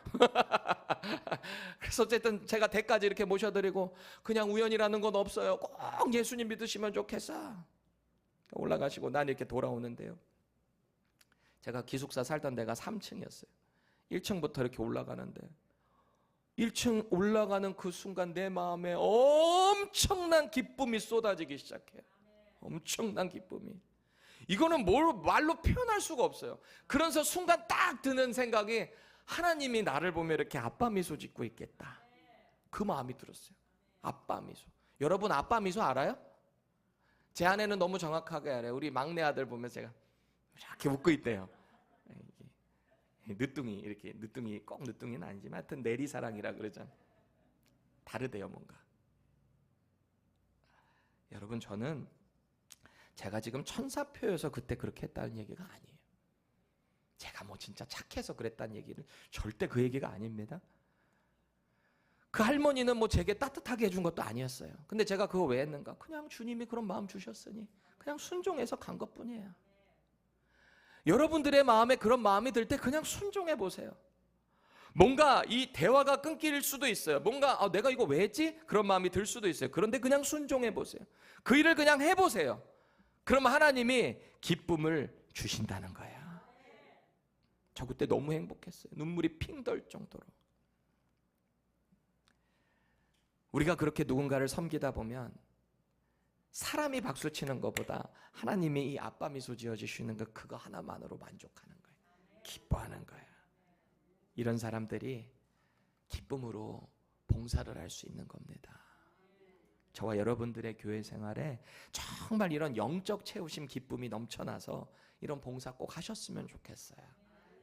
그래서 어쨌든 제가 대까지 이렇게 모셔드리고 그냥 우연이라는 건 없어요. 꼭 예수님 믿으시면 좋겠어. 올라가시고 난 이렇게 돌아오는데요. 제가 기숙사 살던 데가 3층이었어요. 1층부터 이렇게 올라가는데 1층 올라가는 그 순간 내 마음에 엄청난 기쁨이 쏟아지기 시작해요. 엄청난 기쁨이. 이거는 말로 표현할 수가 없어요. 그래서 순간 딱 드는 생각이 하나님이 나를 보며 이렇게 아빠 미소 짓고 있겠다. 그 마음이 들었어요. 아빠 미소. 여러분 아빠 미소 알아요? 제 아내는 너무 정확하게 알아요. 우리 막내 아들 보면 제가 이렇게 웃고 있대요. 늦둥이 이렇게 늦둥이 꼭 늦둥이는 아니지만 하여튼 내리사랑이라 그러잖아요. 다르대요 뭔가. 여러분 저는 제가 지금 천사표여서 그때 그렇게 했다는 얘기가 아니에요. 제가 뭐 진짜 착해서 그랬다는 얘기는 절대 그 얘기가 아닙니다. 그 할머니는 뭐 제게 따뜻하게 해준 것도 아니었어요. 근데 제가 그거 왜 했는가? 그냥 주님이 그런 마음 주셨으니 그냥 순종해서 간 것뿐이에요. 여러분들의 마음에 그런 마음이 들 때 그냥 순종해 보세요. 뭔가 이 대화가 끊길 수도 있어요. 뭔가 내가 이거 왜 했지? 그런 마음이 들 수도 있어요. 그런데 그냥 순종해 보세요. 그 일을 그냥 해보세요. 그러면 하나님이 기쁨을 주신다는 거예요. 저 그때 너무 행복했어요. 눈물이 핑 돌 정도로. 우리가 그렇게 누군가를 섬기다 보면 사람이 박수 치는 것보다 하나님이 이 아빠 미소 지어주시는 것 그거 하나만으로 만족하는 거예요. 기뻐하는 거예요. 이런 사람들이 기쁨으로 봉사를 할 수 있는 겁니다. 저와 여러분들의 교회 생활에 정말 이런 영적 채우심 기쁨이 넘쳐나서 이런 봉사 꼭 하셨으면 좋겠어요.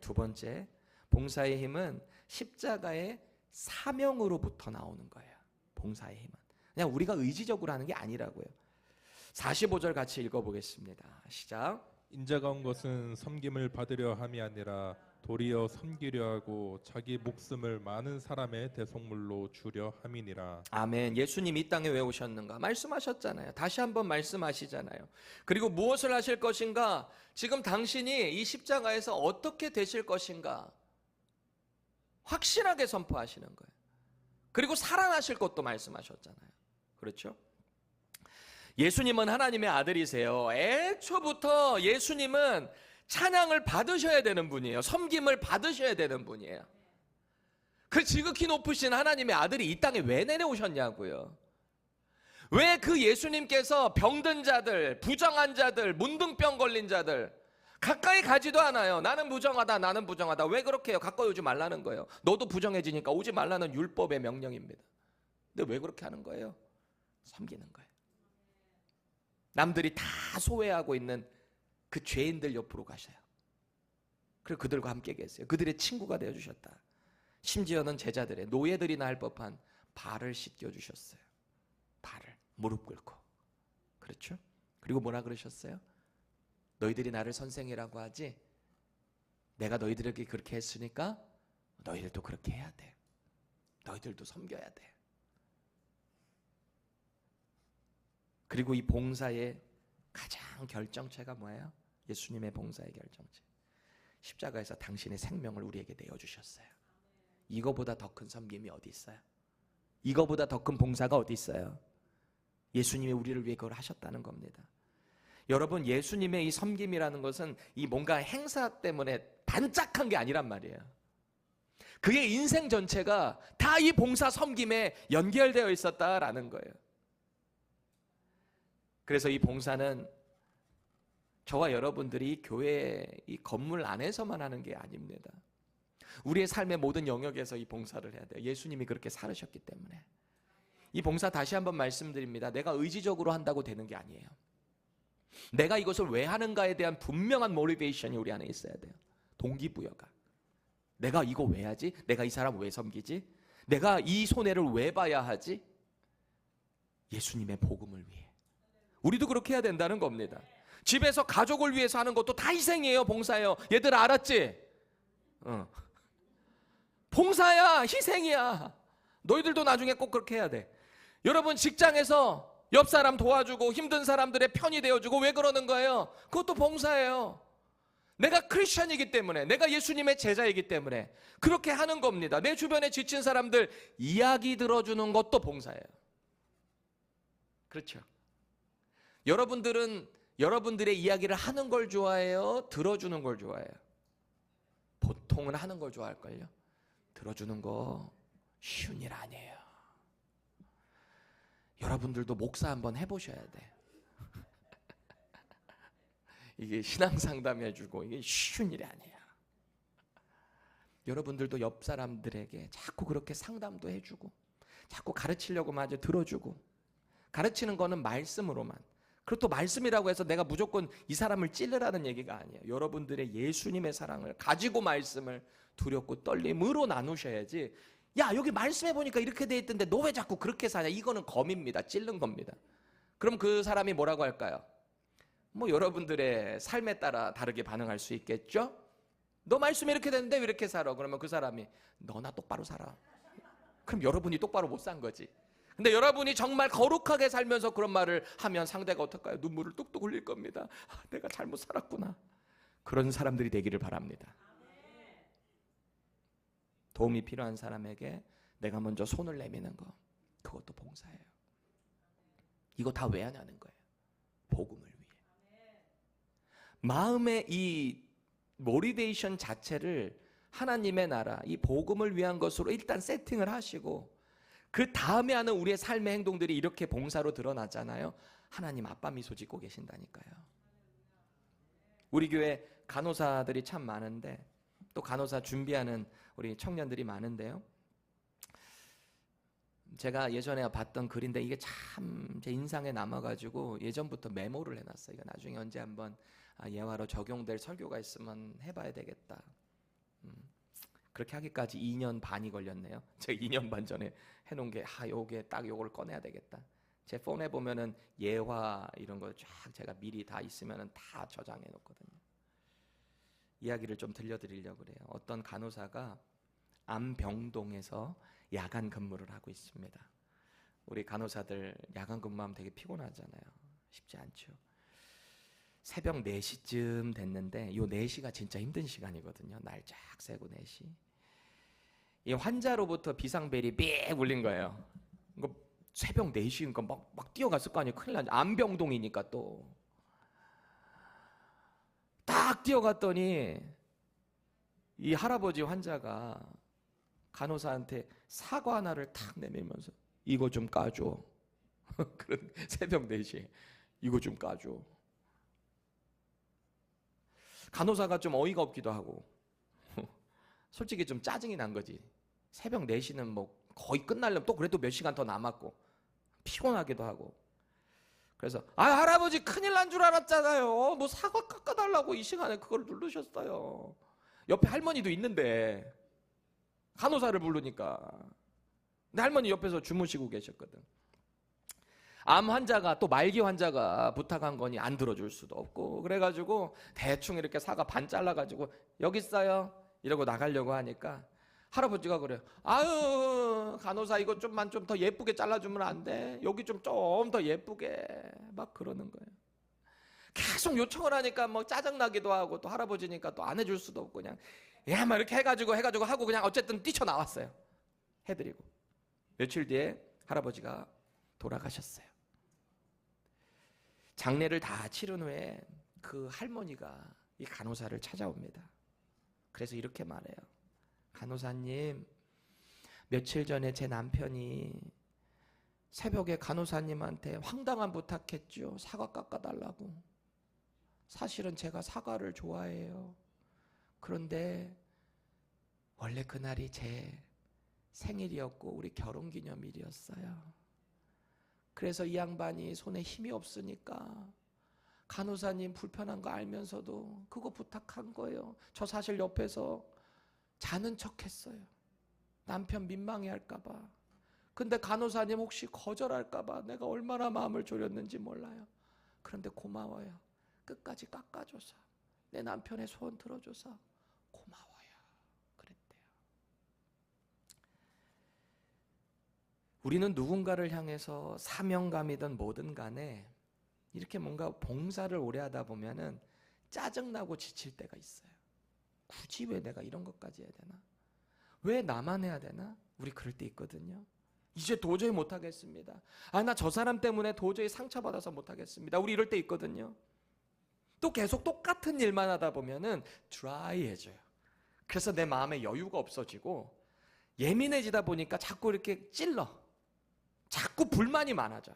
두 번째, 봉사의 힘은 십자가의 사명으로부터 나오는 거예요. 봉사의 힘은 그냥 우리가 의지적으로 하는 게 아니라고요. 45절 같이 읽어보겠습니다. 시작. 인자가 온 것은 섬김을 받으려 함이 아니라 도리어 섬기려 하고 자기 목숨을 많은 사람의 대속물로 주려 함이니라. 아멘. 예수님 이 땅에 왜 오셨는가? 말씀하셨잖아요. 다시 한번 말씀하시잖아요. 그리고 무엇을 하실 것인가? 지금 당신이 이 십자가에서 어떻게 되실 것인가? 확실하게 선포하시는 거예요. 그리고 살아나실 것도 말씀하셨잖아요. 그렇죠? 예수님은 하나님의 아들이세요. 애초부터 예수님은 찬양을 받으셔야 되는 분이에요. 섬김을 받으셔야 되는 분이에요. 그 지극히 높으신 하나님의 아들이 이 땅에 왜 내려오셨냐고요. 왜 그 예수님께서 병든 자들, 부정한 자들, 문둥병 걸린 자들 가까이 가지도 않아요. 나는 부정하다, 나는 부정하다. 왜 그렇게 해요? 가까이 오지 말라는 거예요. 너도 부정해지니까 오지 말라는 율법의 명령입니다. 근데 왜 그렇게 하는 거예요? 섬기는 거예요. 남들이 다 소외하고 있는 그 죄인들 옆으로 가셔요. 그리고 그들과 함께 계세요. 그들의 친구가 되어주셨다. 심지어는 제자들의 노예들이나 할 법한 발을 씻겨주셨어요. 발을 무릎 꿇고. 그렇죠? 그리고 뭐라 그러셨어요? 너희들이 나를 선생이라고 하지 내가 너희들에게 그렇게 했으니까 너희들도 그렇게 해야 돼. 너희들도 섬겨야 돼. 그리고 이 봉사의 가장 결정체가 뭐예요? 예수님의 봉사의 결정체. 십자가에서 당신의 생명을 우리에게 내어주셨어요. 이거보다 더 큰 섬김이 어디 있어요? 이거보다 더 큰 봉사가 어디 있어요? 예수님이 우리를 위해 그걸 하셨다는 겁니다. 여러분, 예수님의 이 섬김이라는 것은 이 뭔가 행사 때문에 반짝한 게 아니란 말이에요. 그의 인생 전체가 다 이 봉사 섬김에 연결되어 있었다라는 거예요. 그래서 이 봉사는 저와 여러분들이 교회 이 건물 안에서만 하는 게 아닙니다. 우리의 삶의 모든 영역에서 이 봉사를 해야 돼요. 예수님이 그렇게 살으셨기 때문에. 이 봉사 다시 한번 말씀드립니다. 내가 의지적으로 한다고 되는 게 아니에요. 내가 이것을 왜 하는가에 대한 분명한 모티베이션이 우리 안에 있어야 돼요. 동기부여가. 내가 이거 왜 하지? 내가 이 사람 왜 섬기지? 내가 이 손해를 왜 봐야 하지? 예수님의 복음을 위해. 우리도 그렇게 해야 된다는 겁니다. 집에서 가족을 위해서 하는 것도 다 희생이에요. 봉사예요. 얘들아 알았지? 봉사야, 희생이야. 너희들도 나중에 꼭 그렇게 해야 돼. 여러분, 직장에서 옆 사람 도와주고 힘든 사람들의 편이 되어주고 왜 그러는 거예요? 그것도 봉사예요. 내가 크리스천이기 때문에, 내가 예수님의 제자이기 때문에 그렇게 하는 겁니다. 내 주변에 지친 사람들 이야기 들어주는 것도 봉사예요. 그렇죠? 여러분들은 여러분들의 이야기를 하는 걸 좋아해요? 들어주는 걸 좋아해요? 보통은 하는 걸 좋아할걸요? 들어주는 거 쉬운 일 아니에요. 여러분들도 목사 한번 해보셔야 돼. 이게 신앙상담 해주고 이게 쉬운 일이 아니에요. 여러분들도 옆 사람들에게 자꾸 그렇게 상담도 해주고 자꾸 가르치려고 마저 들어주고, 가르치는 거는 말씀으로만. 그리고 또 말씀이라고 해서 내가 무조건 이 사람을 찔르라는 얘기가 아니에요. 여러분들의 예수님의 사랑을 가지고 말씀을 두렵고 떨림으로 나누셔야지. 야, 여기 말씀해 보니까 이렇게 돼 있던데 너 왜 자꾸 그렇게 사냐? 이거는 검입니다. 찔른 겁니다. 그럼 그 사람이 뭐라고 할까요? 뭐 여러분들의 삶에 따라 다르게 반응할 수 있겠죠? 너 말씀이 이렇게 됐는데 왜 이렇게 살아? 그러면 그 사람이 너나 똑바로 살아. 그럼 여러분이 똑바로 못 산 거지. 근데 여러분이 정말 거룩하게 살면서 그런 말을 하면 상대가 어떨까요? 눈물을 뚝뚝 흘릴 겁니다. 아, 내가 잘못 살았구나. 그런 사람들이 되기를 바랍니다. 도움이 필요한 사람에게 내가 먼저 손을 내미는 거, 그것도 봉사예요. 이거 다 왜 하냐는 거예요. 복음을 위해. 마음의 이 모티베이션 자체를 하나님의 나라, 이 복음을 위한 것으로 일단 세팅을 하시고, 그 다음에 하는 우리의 삶의 행동들이 이렇게 봉사로 드러나잖아요. 하나님 아빠 미소 짓고 계신다니까요. 우리 교회 간호사들이 참 많은데, 또 간호사 준비하는 우리 청년들이 많은데요. 제가 예전에 봤던 글인데 이게 참 제 인상에 남아가지고 예전부터 메모를 해놨어요. 이거 나중에 언제 한번 예화로 적용될 설교가 있으면 해봐야 되겠다. 그렇게 하기까지 2년 반이 걸렸네요. 제가 2년 반 전에 해놓은 게 요게 딱 요걸 꺼내야 되겠다. 제 폰에 보면은 예화 이런 거 쫙 제가 미리 다 있으면은 다 저장해 놓거든요. 이야기를 좀 들려드리려고 그래요. 어떤 간호사가 암병동에서 야간 근무를 하고 있습니다. 우리 간호사들 야간 근무하면 되게 피곤하잖아요. 쉽지 않죠. 새벽 4시쯤 됐는데 요 4시가 진짜 힘든 시간이거든요. 날 쫙 새고 4시. 이 환자로부터 비상벨이 삐 울린 거예요. 이거 새벽 4시니까 막 뛰어갔을 거 아니에요. 큰일 나죠. 암병동이니까 또. 딱 뛰어갔더니 이 할아버지 환자가 간호사한테 사과 하나를 탁 내밀면서 이거 좀 까줘. 그런 새벽 4시에 이거 좀 까줘. 간호사가 좀 어이가 없기도 하고 솔직히 좀 짜증이 난 거지. 새벽 4시는 뭐 거의 끝나려면 또 그래도 몇 시간 더 남았고 피곤하기도 하고. 그래서 할아버지 큰일 난 줄 알았잖아요. 뭐 사과 깎아달라고 이 시간에 그걸 누르셨어요. 옆에 할머니도 있는데 간호사를 부르니까. 근데 할머니 옆에서 주무시고 계셨거든. 암 환자가 또 말기 환자가 부탁한 거니 안 들어줄 수도 없고 그래가지고 대충 이렇게 사과 반 잘라가지고 여기 있어요 이러고 나가려고 하니까 할아버지가 그래요. 아유 간호사 이거 좀만 좀 더 예쁘게 잘라주면 안 돼? 여기 좀 더 예쁘게 막 그러는 거예요. 계속 요청을 하니까 뭐 짜증나기도 하고 또 할아버지니까 또 안 해줄 수도 없고 그냥 야 막 이렇게 해가지고 하고 그냥 어쨌든 뛰쳐나왔어요. 해드리고 며칠 뒤에 할아버지가 돌아가셨어요. 장례를 다 치른 후에 그 할머니가 이 간호사를 찾아옵니다. 그래서 이렇게 말해요. 간호사님, 며칠 전에 제 남편이 새벽에 간호사님한테 황당한 부탁했죠. 사과 깎아달라고. 사실은 제가 사과를 좋아해요. 그런데 원래 그날이 제 생일이었고 우리 결혼기념일이었어요. 그래서 이 양반이 손에 힘이 없으니까 간호사님 불편한 거 알면서도 그거 부탁한 거예요. 저 사실 옆에서 자는 척 했어요. 남편 민망해 할까 봐. 근데 간호사님 혹시 거절할까 봐 내가 얼마나 마음을 졸였는지 몰라요. 그런데 고마워요. 끝까지 깎아줘서 내 남편의 소원 들어줘서 고마워요. 그랬대요. 우리는 누군가를 향해서 사명감이든 뭐든 간에 이렇게 뭔가 봉사를 오래 하다 보면은 짜증나고 지칠 때가 있어요. 굳이 왜 내가 이런 것까지 해야 되나? 왜 나만 해야 되나? 우리 그럴 때 있거든요. 이제 도저히 못하겠습니다. 나 저 사람 때문에 도저히 상처받아서 못하겠습니다. 우리 이럴 때 있거든요. 또 계속 똑같은 일만 하다 보면은 드라이해져요. 그래서 내 마음에 여유가 없어지고 예민해지다 보니까 자꾸 이렇게 찔러. 자꾸 불만이 많아져.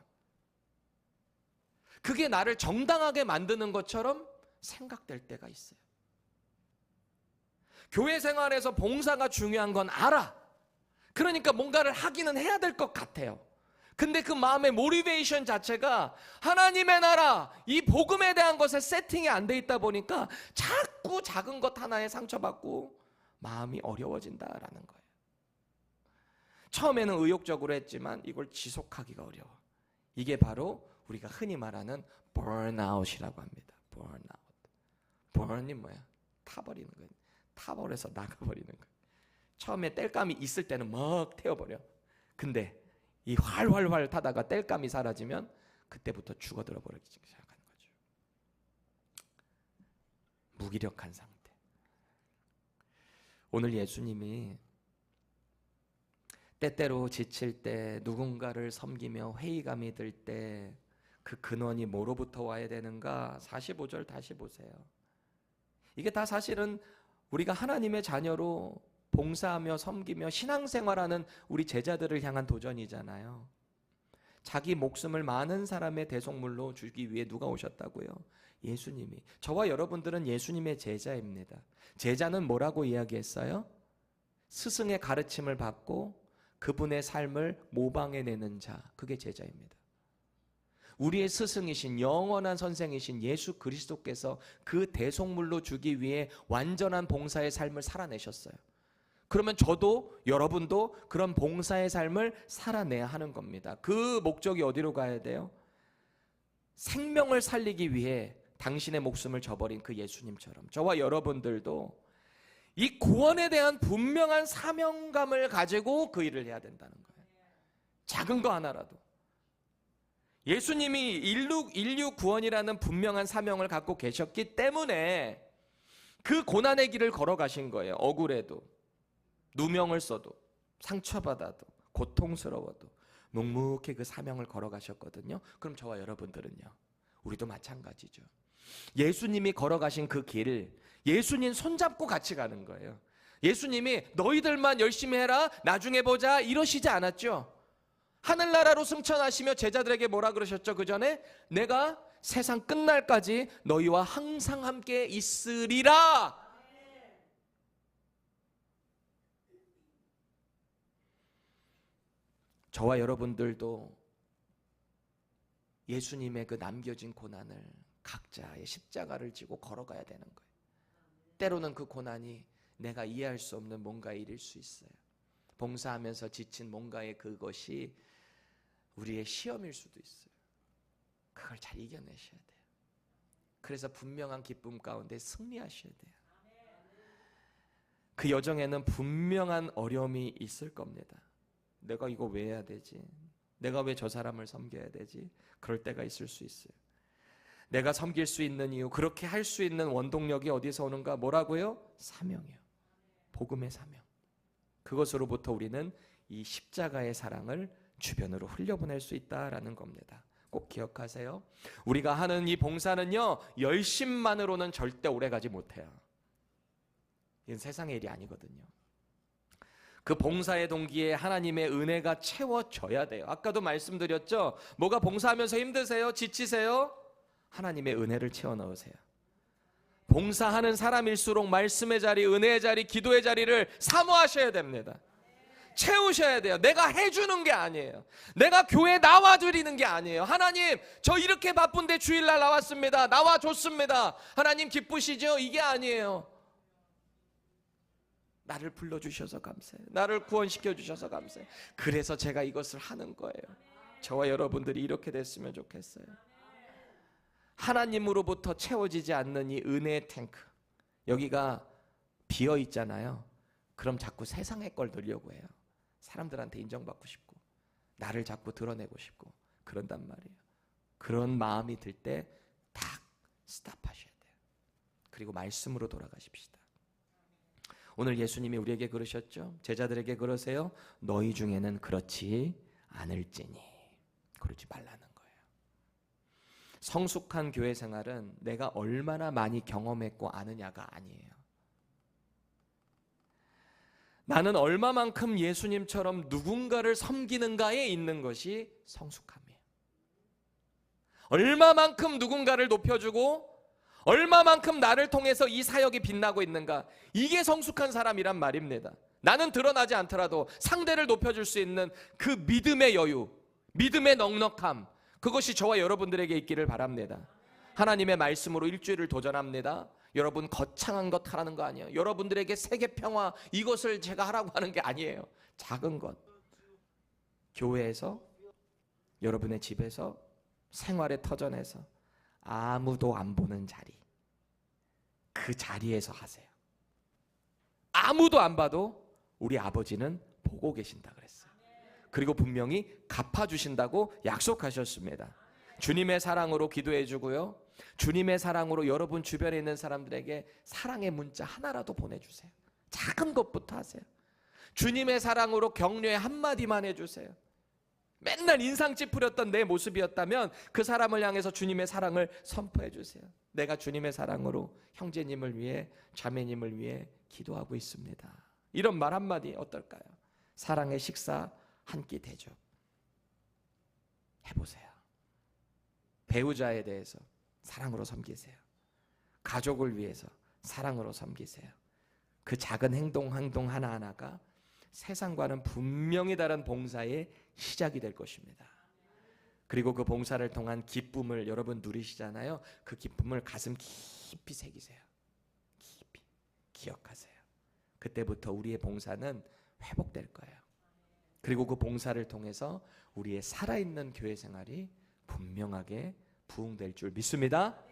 그게 나를 정당하게 만드는 것처럼 생각될 때가 있어요. 교회 생활에서 봉사가 중요한 건 알아. 그러니까 뭔가를 하기는 해야 될 것 같아요. 근데 그 마음의 모티베이션 자체가 하나님의 나라, 이 복음에 대한 것에 세팅이 안 돼 있다 보니까 자꾸 작은 것 하나에 상처받고 마음이 어려워진다라는 거예요. 처음에는 의욕적으로 했지만 이걸 지속하기가 어려워. 이게 바로 우리가 흔히 말하는 burnout이라고 합니다. burn이 뭐야? 타버리는 거예요. 타버려서 나가버리는 거예요. 처음에 땔감이 있을 때는 막 태워버려. 근데 이 활활활 타다가 땔감이 사라지면 그때부터 죽어들어 버리기 시작하는 거죠. 무기력한 상태. 오늘 예수님이 때때로 지칠 때 누군가를 섬기며 회의감이 들 때 그 근원이 뭐로부터 와야 되는가? 45절 다시 보세요. 이게 다 사실은 우리가 하나님의 자녀로 봉사하며 섬기며 신앙생활하는 우리 제자들을 향한 도전이잖아요. 자기 목숨을 많은 사람의 대속물로 주기 위해 누가 오셨다고요? 예수님이. 저와 여러분들은 예수님의 제자입니다. 제자는 뭐라고 이야기했어요? 스승의 가르침을 받고 그분의 삶을 모방해내는 자, 그게 제자입니다. 우리의 스승이신 영원한 선생이신 예수 그리스도께서 그 대속물로 주기 위해 완전한 봉사의 삶을 살아내셨어요. 그러면 저도 여러분도 그런 봉사의 삶을 살아내야 하는 겁니다. 그 목적이 어디로 가야 돼요? 생명을 살리기 위해 당신의 목숨을 저버린 그 예수님처럼 저와 여러분들도 이 구원에 대한 분명한 사명감을 가지고 그 일을 해야 된다는 거예요. 작은 거 하나라도. 예수님이 인류 구원이라는 분명한 사명을 갖고 계셨기 때문에 그 고난의 길을 걸어가신 거예요. 억울해도, 누명을 써도, 상처받아도, 고통스러워도 묵묵히 그 사명을 걸어가셨거든요. 그럼 저와 여러분들은요? 우리도 마찬가지죠. 예수님이 걸어가신 그 길을 예수님 손잡고 같이 가는 거예요. 예수님이 너희들만 열심히 해라 나중에 보자 이러시지 않았죠. 하늘나라로 승천하시며 제자들에게 뭐라 그러셨죠? 그 전에 내가 세상 끝날까지 너희와 항상 함께 있으리라. 저와 여러분들도 예수님의 그 남겨진 고난을 각자의 십자가를 지고 걸어가야 되는 거예요. 때로는 그 고난이 내가 이해할 수 없는 뭔가의 일일 수 있어요. 봉사하면서 지친 뭔가의 그것이 우리의 시험일 수도 있어요. 잘 이겨내셔야 돼요. 그래서 분명한 기쁨 가운데 승리하셔야 돼요. 그 여정에는 분명한 어려움이 있을 겁니다. 내가 이거 왜 해야 되지? 내가 왜 저 사람을 섬겨야 되지? 그럴 때가 있을 수 있어요. 내가 섬길 수 있는 이유, 그렇게 할 수 있는 원동력이 어디서 오는가? 뭐라고요? 사명이요. 복음의 사명. 그것으로부터 우리는 이 십자가의 사랑을 주변으로 흘려보낼 수 있다라는 겁니다. 꼭 기억하세요. 우리가 하는 이 봉사는요, 열심만으로는 절대 오래가지 못해요. 이건 세상의 일이 아니거든요. 그 봉사의 동기에 하나님의 은혜가 채워져야 돼요. 아까도 말씀드렸죠. 뭐가 봉사하면서 힘드세요? 지치세요? 하나님의 은혜를 채워 넣으세요. 봉사하는 사람일수록 말씀의 자리, 은혜의 자리, 기도의 자리를 사모하셔야 됩니다. 채우셔야 돼요. 내가 해주는 게 아니에요. 내가 교회 나와드리는 게 아니에요. 하나님, 저 이렇게 바쁜데 주일날 나왔습니다. 나와줬습니다. 하나님 기쁘시죠? 이게 아니에요. 나를 불러주셔서 감사해요. 나를 구원시켜 주셔서 감사해요. 그래서 제가 이것을 하는 거예요. 저와 여러분들이 이렇게 됐으면 좋겠어요. 하나님으로부터 채워지지 않는 이 은혜의 탱크, 여기가 비어 있잖아요. 그럼 자꾸 세상의 걸 넣으려고 해요. 사람들한테 인정받고 싶고 나를 자꾸 드러내고 싶고 그런단 말이에요. 그런 마음이 들 때 딱 스탑하셔야 돼요. 그리고 말씀으로 돌아가십시다. 오늘 예수님이 우리에게 그러셨죠. 제자들에게 그러세요. 너희 중에는 그렇지 않을지니. 그러지 말라는 거예요. 성숙한 교회 생활은 내가 얼마나 많이 경험했고 아느냐가 아니에요. 나는 얼마만큼 예수님처럼 누군가를 섬기는가에 있는 것이 성숙함이에요. 얼마만큼 누군가를 높여주고 얼마만큼 나를 통해서 이 사역이 빛나고 있는가, 이게 성숙한 사람이란 말입니다. 나는 드러나지 않더라도 상대를 높여줄 수 있는 그 믿음의 여유, 믿음의 넉넉함, 그것이 저와 여러분들에게 있기를 바랍니다. 하나님의 말씀으로 일주일을 도전합니다. 여러분 거창한 것 하라는 거 아니에요. 여러분들에게 세계 평화 이것을 제가 하라고 하는 게 아니에요. 작은 것, 교회에서, 여러분의 집에서, 생활의 터전에서 아무도 안 보는 자리, 그 자리에서 하세요. 아무도 안 봐도 우리 아버지는 보고 계신다 그랬어요. 그리고 분명히 갚아주신다고 약속하셨습니다. 주님의 사랑으로 기도해 주고요, 주님의 사랑으로 여러분 주변에 있는 사람들에게 사랑의 문자 하나라도 보내주세요. 작은 것부터 하세요. 주님의 사랑으로 격려의 한마디만 해주세요. 맨날 인상 찌푸렸던 내 모습이었다면 그 사람을 향해서 주님의 사랑을 선포해 주세요. 내가 주님의 사랑으로 형제님을 위해, 자매님을 위해 기도하고 있습니다. 이런 말 한마디 어떨까요? 사랑의 식사 한 끼 대접 해보세요. 배우자에 대해서 사랑으로 섬기세요. 가족을 위해서 사랑으로 섬기세요. 그 작은 행동 하나하나가 세상과는 분명히 다른 봉사의 시작이 될 것입니다. 그리고 그 봉사를 통한 기쁨을 여러분 누리시잖아요. 그 기쁨을 가슴 깊이 새기세요. 깊이 기억하세요. 그때부터 우리의 봉사는 회복될 거예요. 그리고 그 봉사를 통해서 우리의 살아있는 교회 생활이 분명하게 부흥될 줄 믿습니다.